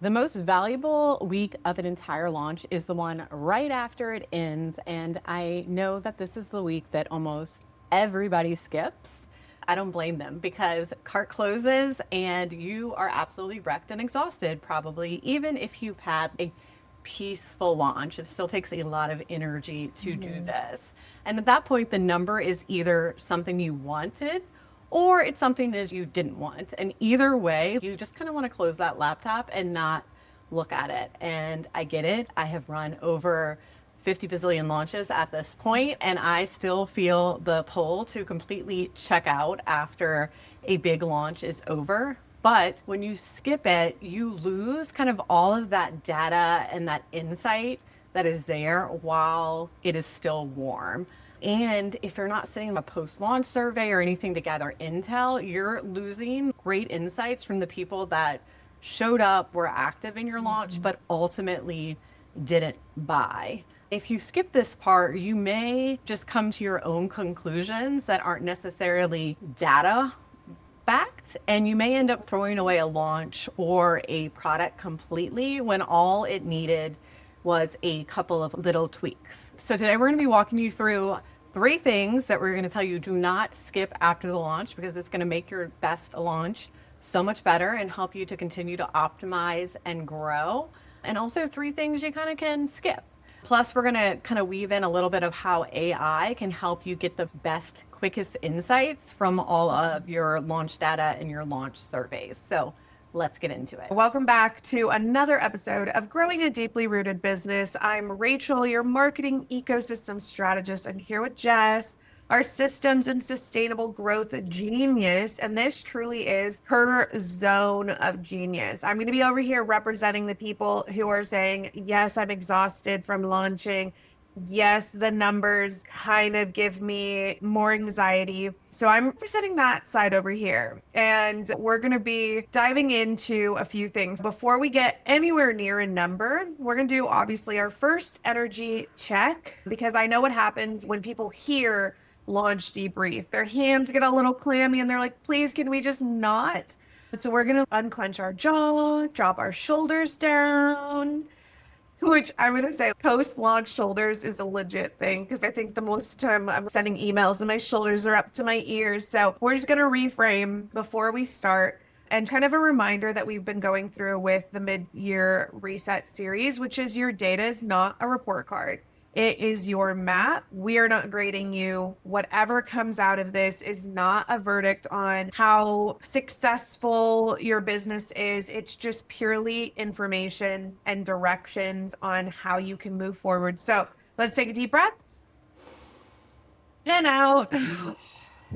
The most valuable week of an entire launch is the one right after it ends. And I know that this is the week that almost everybody skips. I don't blame them because cart closes and you are absolutely wrecked and exhausted, probably, even if you've had a peaceful launch. It still takes a lot of energy to do this. And at that point, the number is either something you wanted or it's something that you didn't want. And either way, you just kind of want to close that laptop and not look at it. And I get it. I have run over 50 bazillion launches at this point, and I still feel the pull to completely check out after a big launch is over. But when you skip it, you lose kind of all of that data and that insight that is there while it is still warm. And if you're not sending a post-launch survey or anything to gather intel, you're losing great insights from the people that showed up, were active in your launch, but ultimately didn't buy. If you skip this part, you may just come to your own conclusions that aren't necessarily data backed, and you may end up throwing away a launch or a product completely when all it needed was a couple of little tweaks. So today we're going to be walking you through 3 things that we're going to tell you do not skip after the launch, because it's going to make your best launch so much better and help you to continue to optimize and grow. And also 3 things you kind of can skip. Plus, we're going to kind of weave in a little bit of how AI can help you get the best, quickest insights from all of your launch data and your launch surveys. So let's get into it. Welcome back to another episode of Growing a Deeply Rooted Business. I'm Rachel, your marketing ecosystem strategist, and here with Jess, our systems and sustainable growth genius. And this truly is her zone of genius. I'm going to be over here representing the people who are saying, yes, I'm exhausted from launching. Yes, the numbers kind of give me more anxiety. So I'm representing that side over here. And we're going to be diving into a few things. Before we get anywhere near a number, we're going to do obviously our first energy check, because I know what happens when people hear launch debrief. Their hands get a little clammy and they're like, please, can we just not? So we're going to unclench our jaw, drop our shoulders down, which I'm going to say post-launch shoulders is a legit thing, because I think the most of the time I'm sending emails and my shoulders are up to my ears. So we're just going to reframe before we start, and kind of a reminder that we've been going through with the mid-year reset series, which is your data is not a report card. It is your map. We are not grading you. Whatever comes out of this is not a verdict on how successful your business is. It's just purely information and directions on how you can move forward. So let's take a deep breath and out.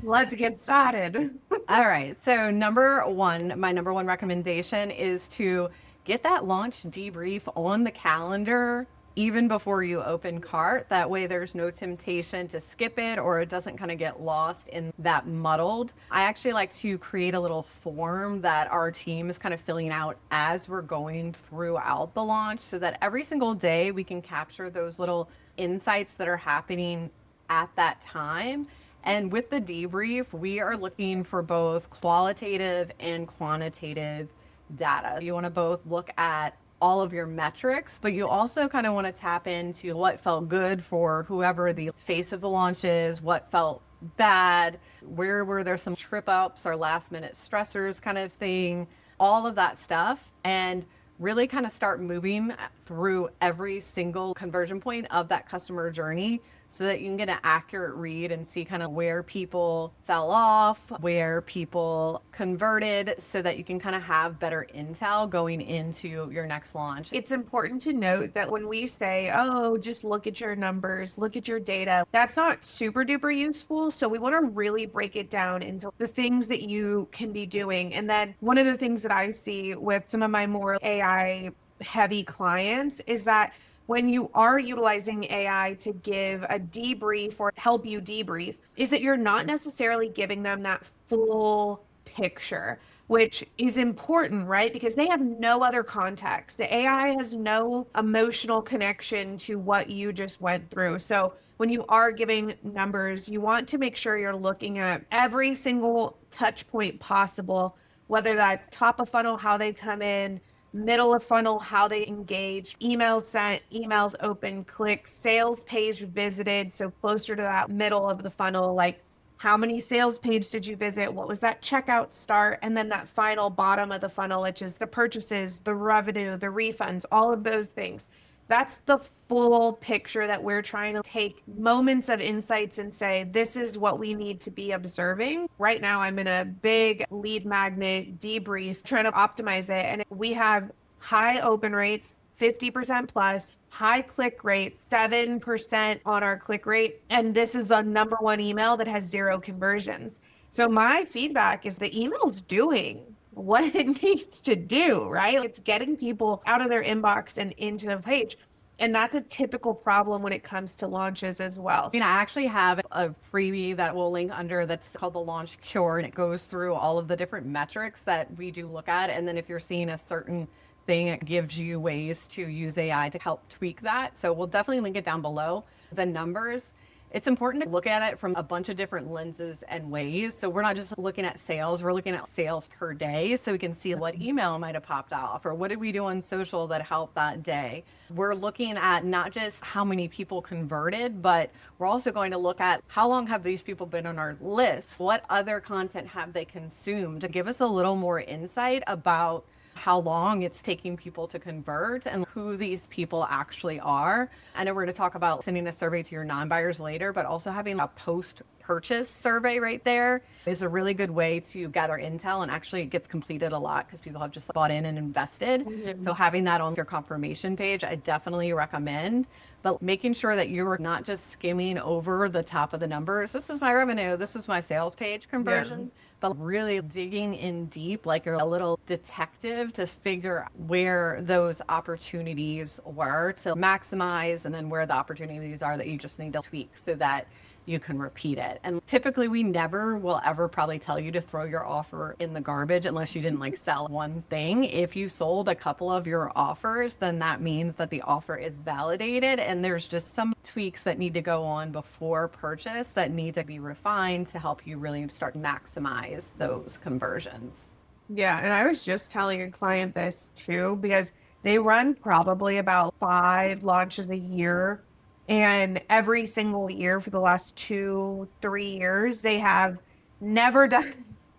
Let's get started. All right. So my number one recommendation is to get that launch debrief on the calendar even before you open cart. That way there's no temptation to skip it, or it doesn't kind of get lost in that muddled. I actually like to create a little form that our team is kind of filling out as we're going throughout the launch, so that every single day we can capture those little insights that are happening at that time. And with the debrief, we are looking for both qualitative and quantitative data. You want to both look at all of your metrics, but you also kind of want to tap into what felt good for whoever the face of the launch is, what felt bad, where were there some trip ups or last minute stressors kind of thing, all of that stuff, and really kind of start moving through every single conversion point of that customer journey, so that you can get an accurate read and see kind of where people fell off, where people converted, so that you can kind of have better intel going into your next launch. It's important to note that when we say, oh, just look at your numbers, look at your data, that's not super duper useful. So we want to really break it down into the things that you can be doing. And then one of the things that I see with some of my more AI heavy clients is that when you are utilizing AI to give a debrief or help you debrief, is that you're not necessarily giving them that full picture, which is important, right? Because they have no other context. The AI has no emotional connection to what you just went through. So when you are giving numbers, you want to make sure you're looking at every single touch point possible, whether that's top of funnel, how they come in, middle of funnel, how they engage, emails sent, emails open, clicks, sales page visited. So closer to that middle of the funnel, like how many sales page did you visit? What was that checkout start? And then that final bottom of the funnel, which is the purchases, the revenue, the refunds, all of those things. That's the full picture that we're trying to take moments of insights and say, this is what we need to be observing. Right now, I'm in a big lead magnet debrief trying to optimize it. And we have high open rates, 50% plus, high click rate, 7% on our click rate. And this is the number one email that has 0 conversions. So my feedback is the email's doing what it needs to do, right? It's getting people out of their inbox and into the page. And that's a typical problem when it comes to launches as well. I actually have a freebie that we'll link under that's called the Launch Cure, and it goes through all of the different metrics that we do look at. And then if you're seeing a certain thing, it gives you ways to use AI to help tweak that. So we'll definitely link it down below. The numbers, it's important to look at it from a bunch of different lenses and ways. So we're not just looking at sales, we're looking at sales per day. So we can see what email might have popped off or what did we do on social that helped that day. We're looking at not just how many people converted, but we're also going to look at how long have these people been on our list? What other content have they consumed to give us a little more insight about how long it's taking people to convert and who these people actually are. I know we're going to talk about sending a survey to your non-buyers later, but also having a post-purchase survey right there is a really good way to gather intel, and actually it gets completed a lot because people have just bought in and invested. Mm-hmm. So having that on your confirmation page, I definitely recommend. But making sure that you're not just skimming over the top of the numbers. This is my revenue. This is my sales page conversion. Yeah. But really digging in deep, like you're a little detective to figure where those opportunities were to maximize, and then where the opportunities are that you just need to tweak so that you can repeat it. And typically we never will ever probably tell you to throw your offer in the garbage unless you didn't sell one thing. If you sold a couple of your offers, then that means that the offer is validated and there's just some tweaks that need to go on before purchase that need to be refined to help you really start to maximize those conversions. Yeah, and I was just telling a client this too, because they run probably about 5 launches a year. And every single year for the last 2-3 years, they have never done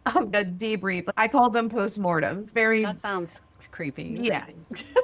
a debrief. I call them postmortems. That sounds creepy. Yeah.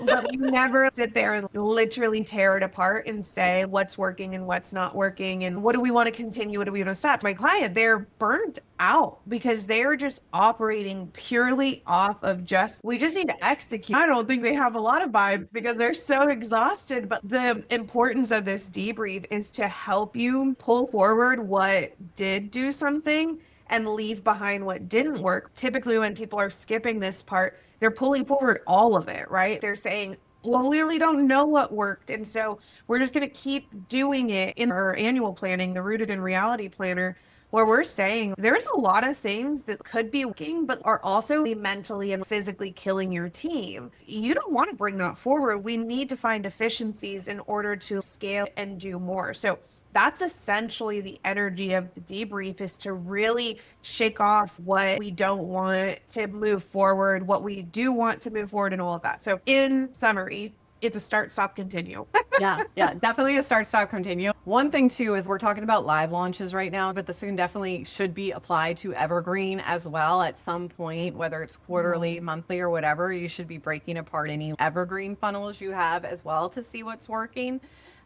But we never sit there and literally tear it apart and say what's working and what's not working and what do we want to continue, what do we want to stop. My client, they're burnt out because they're just operating purely off of we just need to execute. I don't think they have a lot of vibes because they're so exhausted, but the importance of this debrief is to help you pull forward what did do something and leave behind what didn't work. Typically when people are skipping this part, they're pulling forward all of it, right? They're saying, well, we really don't know what worked. And so we're just going to keep doing it in our annual planning, the Rooted in Reality Planner, where we're saying there's a lot of things that could be working, but are also mentally and physically killing your team. You don't want to bring that forward. We need to find efficiencies in order to scale and do more. So that's essentially the energy of the debrief, is to really shake off what we don't want to move forward, what we do want to move forward, and all of that. So in summary, it's a start, stop, continue. Yeah, definitely a start, stop, continue. One thing too is we're talking about live launches right now, but this thing definitely should be applied to evergreen as well at some point, whether it's quarterly, monthly, or whatever. You should be breaking apart any evergreen funnels you have as well to see what's working.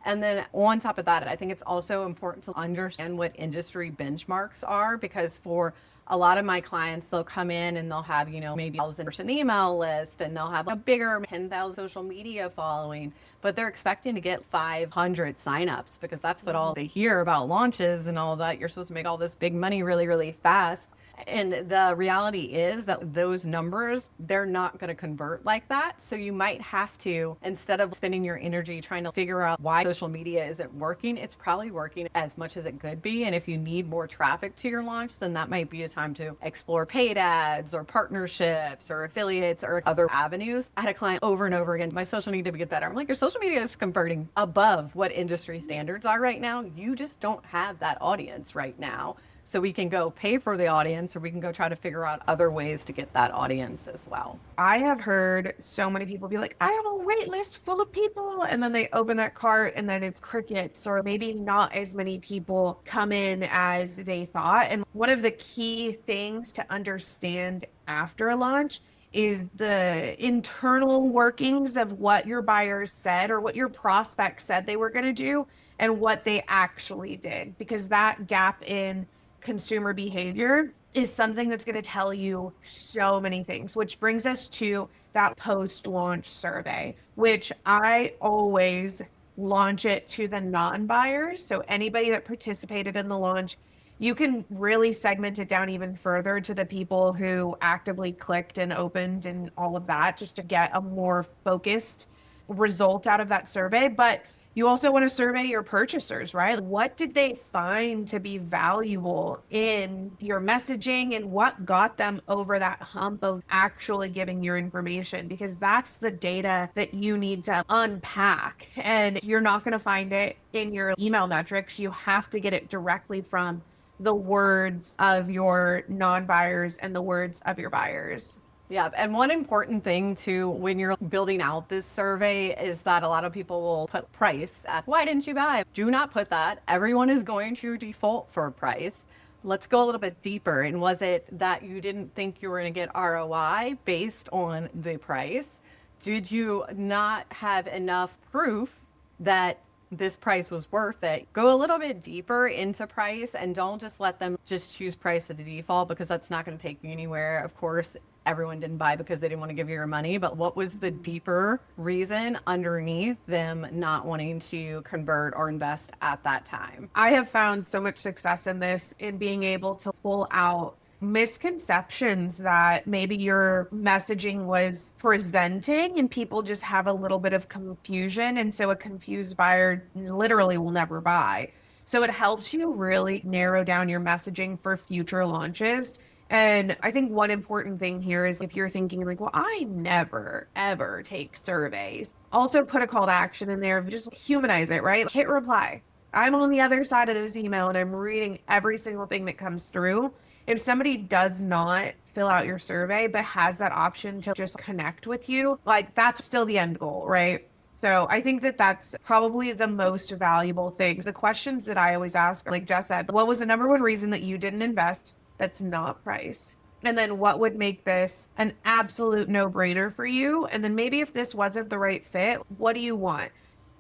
And then on top of that, I think it's also important to understand what industry benchmarks are, because for a lot of my clients, they'll come in and they'll have, maybe 1,000-person email list, and they'll have a bigger 10,000 social media following, but they're expecting to get 500 signups because that's what all they hear about launches and all that. You're supposed to make all this big money really, really fast. And the reality is that those numbers, they're not going to convert like that. So you might have to, instead of spending your energy trying to figure out why social media isn't working, it's probably working as much as it could be. And if you need more traffic to your launch, then that might be a time to explore paid ads or partnerships or affiliates or other avenues. I had a client over and over again, my social media to get better. I'm like, your social media is converting above what industry standards are right now. You just don't have that audience right now. so we can go pay for the audience, or we can go try to figure out other ways to get that audience as well. I have heard so many people be like, I have a wait list full of people. And then they open that cart and then it's crickets, or maybe not as many people come in as they thought. And one of the key things to understand after a launch is the internal workings of what your buyers said or what your prospects said they were going to do and what they actually did, because that gap in consumer behavior is something that's going to tell you so many things, which brings us to that post-launch survey, which I always launch it to the non-buyers. So anybody that participated in the launch, you can really segment it down even further to the people who actively clicked and opened and all of that, just to get a more focused result out of that survey. But you also want to survey your purchasers, right? What did they find to be valuable in your messaging, and what got them over that hump of actually giving your information? Because that's the data that you need to unpack, and you're not going to find it in your email metrics. You have to get it directly from the words of your non-buyers and the words of your buyers. Yeah, and one important thing too, when you're building out this survey, is that a lot of people will put price at why didn't you buy? Do not put that. Everyone is going to default for price. Let's go a little bit deeper. And was it that you didn't think you were going to get ROI based on the price? Did you not have enough proof that this price was worth it? Go a little bit deeper into price, and don't just let them just choose price at the default, because that's not going to take you anywhere. Of course, everyone didn't buy because they didn't want to give you your money, but what was the deeper reason underneath them not wanting to convert or invest at that time? I have found so much success in this, in being able to pull out misconceptions that maybe your messaging was presenting and people just have a little bit of confusion. And so a confused buyer literally will never buy. So it helps you really narrow down your messaging for future launches. And I think one important thing here is, if you're thinking like, well, I never, ever take surveys, also put a call to action in there. Just humanize it, right? Hit reply. I'm on the other side of this email and I'm reading every single thing that comes through. If somebody does not fill out your survey, but has that option to just connect with you, like, that's still the end goal, right? So I think that that's probably the most valuable thing. The questions that I always ask, like Jess said, what was the number one reason that you didn't invest? That's not price. And then what would make this an absolute no-brainer for you? And then maybe if this wasn't the right fit, what do you want?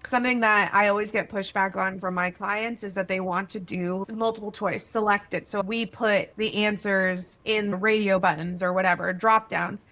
Something that I always get pushback on from my clients is that they want to do multiple choice, select it. So we put the answers in radio buttons or whatever, drop downs.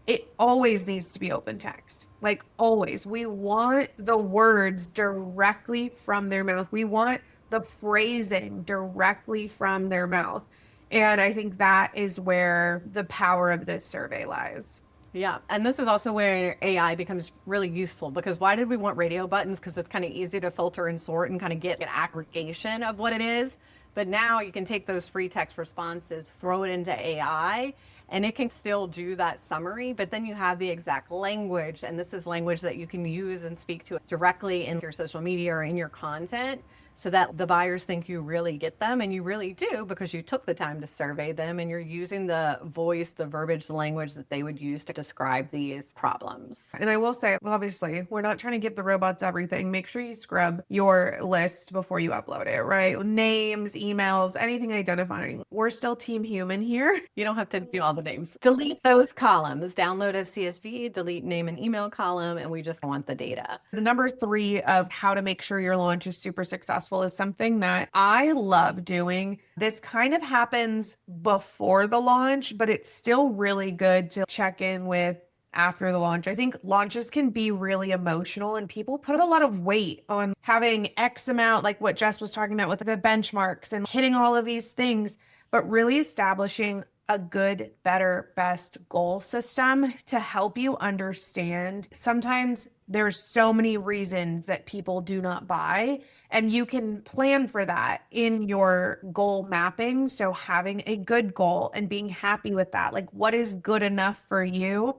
It always needs to be open text. Like, always. We want the words directly from their mouth. We want the phrasing directly from their mouth. And I think that is where the power of this survey lies. Yeah, and this is also where AI becomes really useful, because why did we want radio buttons? Because it's kind of easy to filter and sort and kind of get an aggregation of what it is. But now you can take those free text responses, throw it into AI, and it can still do that summary, but then you have the exact language. And this is language that you can use and speak to directly in your social media or in your content, so that the buyers think you really get them, and you really do, because you took the time to survey them and you're using the voice, the verbiage, the language that they would use to describe these problems. And I will say, obviously, we're not trying to give the robots everything. Make sure you scrub your list before you upload it, right? Names, emails, anything identifying. We're still team human here. You don't have to do all the names. Delete those columns, download as CSV, delete name and email column, and we just want the data. The number 3 of how to make sure your launch is super successful is something that I love doing. This kind of happens before the launch, but it's still really good to check in with after the launch. I think launches can be really emotional, and people put a lot of weight on having X amount, like what Jess was talking about with the benchmarks and hitting all of these things, but really establishing a good, better, best goal system to help you understand. Sometimes there's so many reasons that people do not buy, and you can plan for that in your goal mapping. So having a good goal and being happy with that, like, what is good enough for you?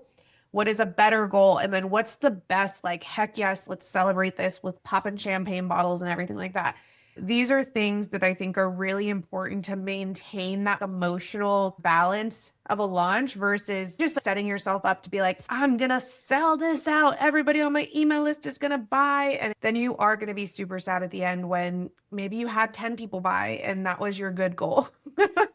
What is a better goal? And then what's the best, like, heck yes, let's celebrate this with popping champagne bottles and everything like that. These are things that I think are really important to maintain that emotional balance of a launch versus just setting yourself up to be like, I'm going to sell this out. Everybody on my email list is going to buy. And then you are going to be super sad at the end when maybe you had 10 people buy and that was your good goal.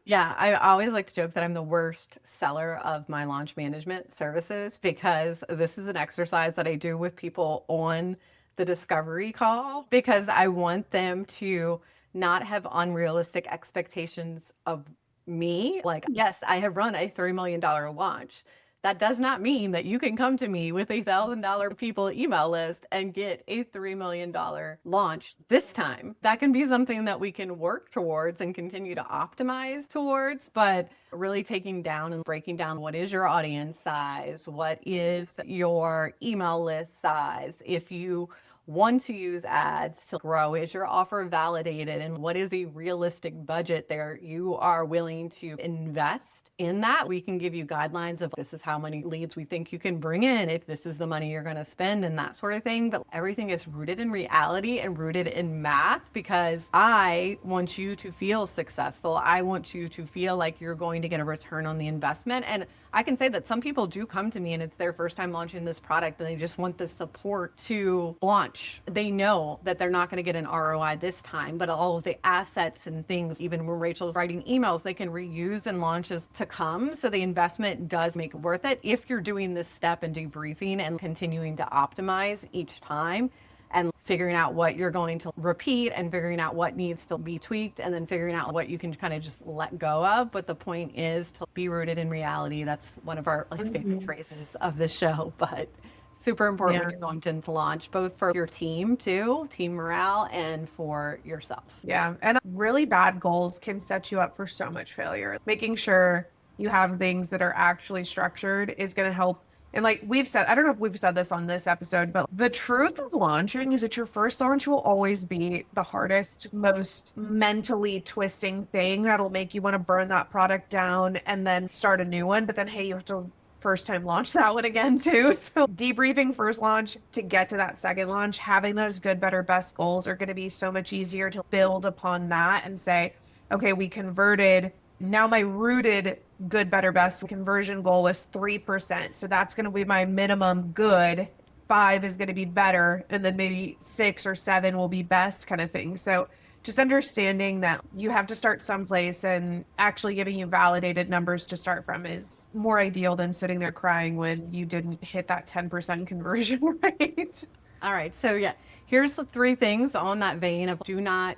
Yeah, I always like to joke that I'm the worst seller of my launch management services because this is an exercise that I do with people on the discovery call because I want them to not have unrealistic expectations of me. Like, yes, I have run a $3 million launch. That does not mean that you can come to me with a $1,000 people email list and get a $3 million launch this time. That can be something that we can work towards and continue to optimize towards, but really taking down and breaking down what is your audience size, what is your email list size, if you want to use ads to grow, is your offer validated, and what is a realistic budget there you are willing to invest in that. We can give you guidelines of this is how many leads we think you can bring in, if this is the money you're going to spend, and that sort of thing. But everything is rooted in reality and rooted in math because I want you to feel successful. I want you to feel like you're going to get a return on the investment. And I can say that some people do come to me and it's their first time launching this product and they just want the support to launch. They know that they're not going to get an ROI this time, but all of the assets and things, even when Rachel's writing emails, they can reuse in launches to come. So the investment does make it worth it if you're doing this step and debriefing and continuing to optimize each time and figuring out what you're going to repeat and figuring out what needs to be tweaked and then figuring out what you can kind of just let go of. But the point is to be rooted in reality. That's one of our favorite phrases of the show, but super important when you're going to launch, both for your team too, team morale, and for yourself. Yeah. And really bad goals can set you up for so much failure. Making sure you have things that are actually structured is going to help. And like we've said, I don't know if we've said this on this episode, but the truth of launching is that your first launch will always be the hardest, most mentally twisting thing that'll make you want to burn that product down and then start a new one. But then, hey, you have to first time launch that one again too. So debriefing first launch to get to that second launch, having those good, better, best goals are going to be so much easier to build upon that and say, okay, we converted. Now my rooted good, better, best conversion goal was 3%. So that's going to be my minimum good. 5 is going to be better. And then maybe 6 or 7 will be best kind of thing. So just understanding that you have to start someplace and actually giving you validated numbers to start from is more ideal than sitting there crying when you didn't hit that 10% conversion rate. All right. So yeah, here's the 3 things on that vein of do not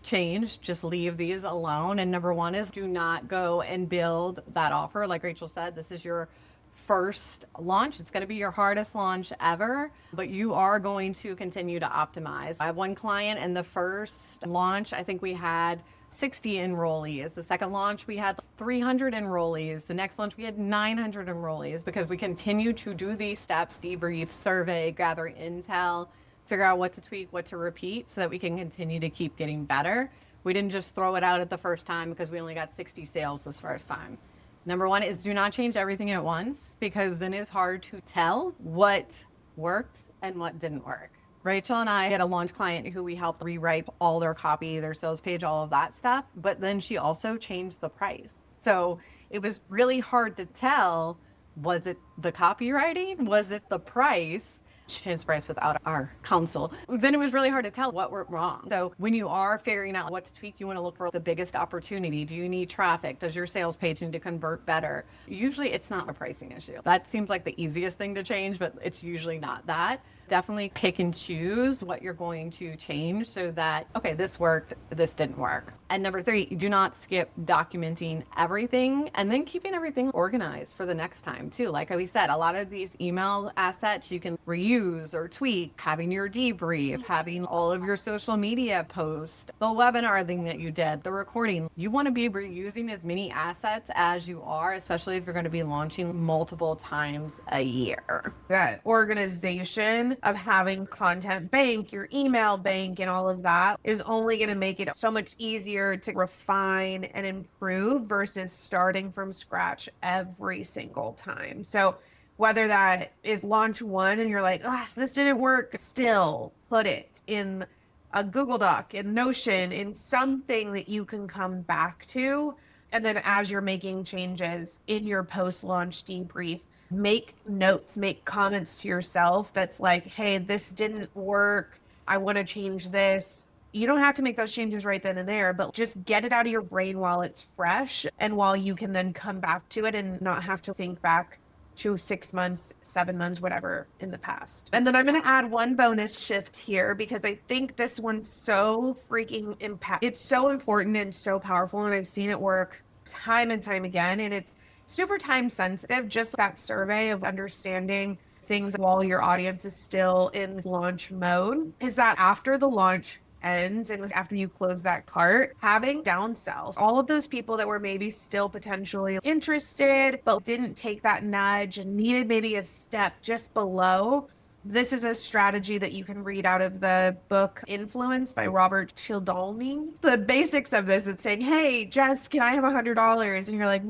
change, just leave these alone. And number 1 is do not go and build that offer. Like Rachel said, this is your first launch. It's going to be your hardest launch ever, but you are going to continue to optimize. I have one client in the first launch, I think we had 60 enrollees. The second launch, we had 300 enrollees. The next launch, we had 900 enrollees because we continue to do these steps, debrief, survey, gather intel, figure out what to tweak, what to repeat so that we can continue to keep getting better. We didn't just throw it out at the first time because we only got 60 sales this first time. Number 1 is do not change everything at once because then it's hard to tell what worked and what didn't work. Rachel and I had a launch client who we helped rewrite all their copy, their sales page, all of that stuff. But then she also changed the price. So it was really hard to tell, was it the copywriting? Was it the price? She changed the price without our counsel. Then it was really hard to tell what went wrong. So when you are figuring out what to tweak, you want to look for the biggest opportunity. Do you need traffic? Does your sales page need to convert better? Usually it's not a pricing issue. That seems like the easiest thing to change, but it's usually not that. Definitely pick and choose what you're going to change so that, okay, this worked, this didn't work. And number 3, do not skip documenting everything and then keeping everything organized for the next time too. Like we said, a lot of these email assets you can reuse or tweak, having your debrief, having all of your social media posts, the webinar thing that you did, the recording. You want to be reusing as many assets as you are, especially if you're going to be launching multiple times a year. That organization of having content bank, your email bank, and all of that is only going to make it so much easier to refine and improve versus starting from scratch every single time. So whether that is launch 1 and you're like, this didn't work, still put it in a Google Doc, in Notion, in something that you can come back to. And then as you're making changes in your post-launch debrief, make notes, make comments to yourself that's like, hey, this didn't work. I want to change this. You don't have to make those changes right then and there, but just get it out of your brain while it's fresh and while you can then come back to it and not have to think back to 6 months, 7 months, whatever in the past. And then I'm going to add one bonus shift here because I think this one's so freaking it's so important and so powerful. And I've seen it work time and time again. And it's super time sensitive, just that survey of understanding things while your audience is still in launch mode, is that after the launch ends and after you close that cart, having downsells, all of those people that were maybe still potentially interested but didn't take that nudge and needed maybe a step just below. This is a strategy that you can read out of the book Influence by Robert Cialdini. The basics of this is saying, hey, Jess, can I have $100? And you're like,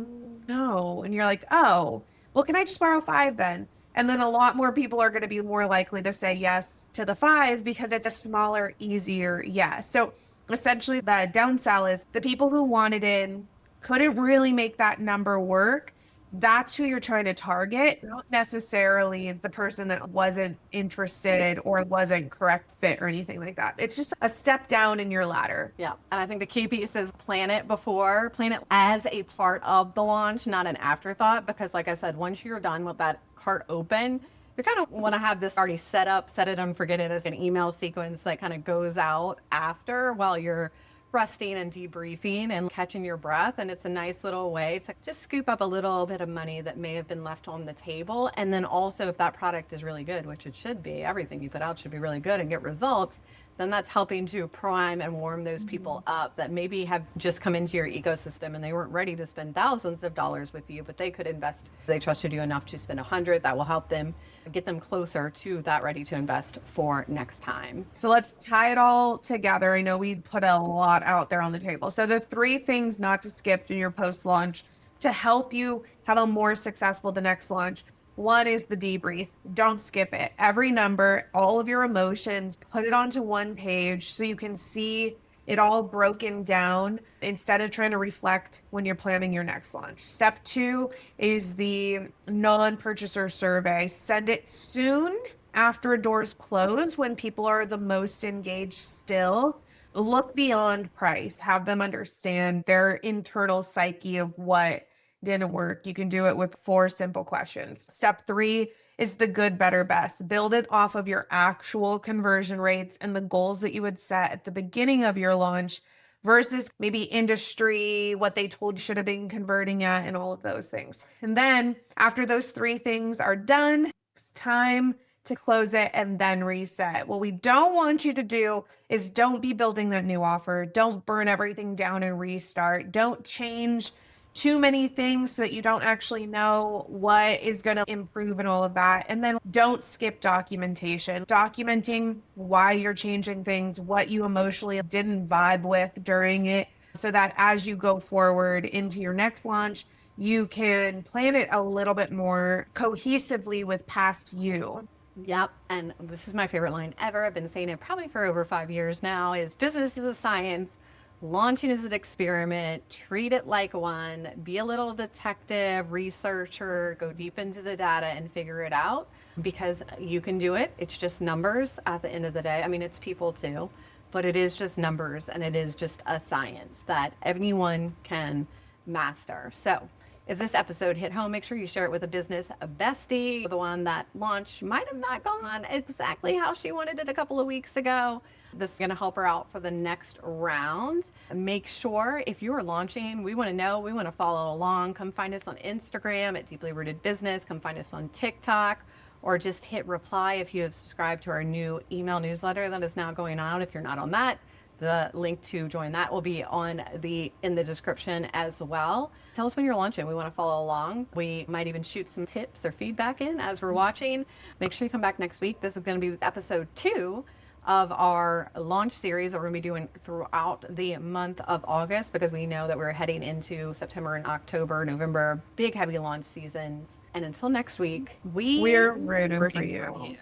no. And you're like, oh, well, can I just borrow 5 then? And then a lot more people are going to be more likely to say yes to the 5 because it's a smaller, easier yes. So essentially the downsell is the people who wanted in couldn't really make that number work. That's who you're trying to target, not necessarily the person that wasn't interested or wasn't correct fit or anything like that. It's just a step down in your ladder. Yeah. And I think the key piece is plan it as a part of the launch, not an afterthought. Because like I said, once you're done with that cart open, you kind of want to have this already set up, set it and forget it as an email sequence that kind of goes out after while you're resting and debriefing and catching your breath. And it's a nice little way to just scoop up a little bit of money that may have been left on the table. And then also if that product is really good, which it should be, everything you put out should be really good and get results, then that's helping to prime and warm those people up that maybe have just come into your ecosystem and they weren't ready to spend thousands of dollars with you, but they could invest. They trusted you enough to spend 100. That will help them get them closer to that ready to invest for next time. So let's tie it all together. I know we put a lot out there on the table. So the 3 things not to skip in your post-launch to help you have a more successful the next launch. 1 is the debrief. Don't skip it. Every number, all of your emotions, put it onto one page so you can see it all broken down instead of trying to reflect when you're planning your next launch. Step 2 is the non-purchaser survey. Send it soon after doors close when people are the most engaged still. Look beyond price. Have them understand their internal psyche of what didn't work. You can do it with 4 simple questions. Step 3 is the good, better, best. Build it off of your actual conversion rates and the goals that you would set at the beginning of your launch versus maybe industry, what they told you should have been converting at, and all of those things. And then after those 3 things are done, it's time to close it and then reset. What we don't want you to do is don't be building that new offer. Don't burn everything down and restart. Don't change too many things so that you don't actually know what is going to improve and all of that. And then don't skip documentation. Documenting why you're changing things, what you emotionally didn't vibe with during it, so that as you go forward into your next launch, you can plan it a little bit more cohesively with past you. Yep. And this is my favorite line ever. I've been saying it probably for over 5 years now, is business is a science. Launching is an experiment. Treat it like one. Be a little detective, researcher, go deep into the data and figure it out, because you can do it. It's just numbers at the end of the day. I mean, it's people too, but it is just numbers and it is just a science that anyone can master. So if this episode hit home, make sure you share it with a business bestie, the one that launch might have not gone exactly how she wanted it a couple of weeks ago. This is going to help her out for the next round. Make sure if you are launching, we want to know, we want to follow along. Come find us on Instagram at Deeply Rooted Business. Come find us on TikTok, or just hit reply if you have subscribed to our new email newsletter that is now going out. If you're not on that, the link to join that will be in the description as well. Tell us when you're launching. We want to follow along. We might even shoot some tips or feedback in as we're watching. Make sure you come back next week. This is going to be episode 2 of our launch series that we're going to be doing throughout the month of August, because we know that we're heading into September and October, November, big heavy launch seasons. And until next week, we're rooting for you.